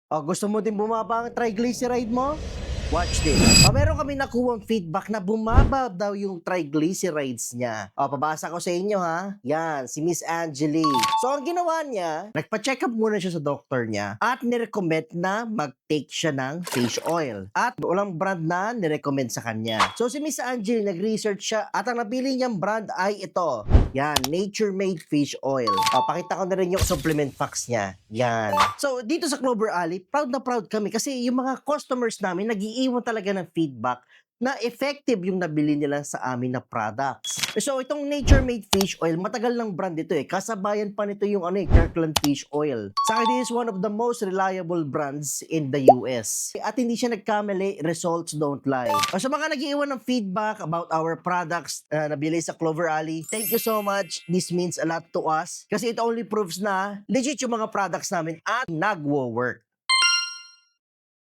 O, gusto mo din bumaba ang triglyceride mo? Watch this. Meron kami nakuwang feedback na bumaba daw yung triglycerides niya. Pabasa ko sa inyo ha. Yan, si Miss Angeli. So, ang ginawa niya, nagpa-check up muna siya sa doktor niya at nirecommend na mag-take siya ng fish oil. At walang brand na nirecommend sa kanya. So, si Miss Angeli, nag-research siya at ang napili niyang brand ay ito. Yan, Nature Made Fish Oil. Pakita ko na rin yung supplement packs niya. Yan. So, dito sa Clover Alley, proud na proud kami kasi yung mga customers namin nag-iiwan talaga ng feedback na effective yung nabili nila sa amin na products. So, itong Nature Made Fish Oil, matagal ng brand ito eh. Kasabayan pa nito yung Kirkland Fish Oil. Sa akin, this is one of the most reliable brands in the US. At hindi siya nagkamali, results don't lie. Sa mga nag-iwan ng feedback about our products na nabili sa Clover Alley, thank you so much. This means a lot to us kasi it only proves na legit yung mga products namin at nagwo-work.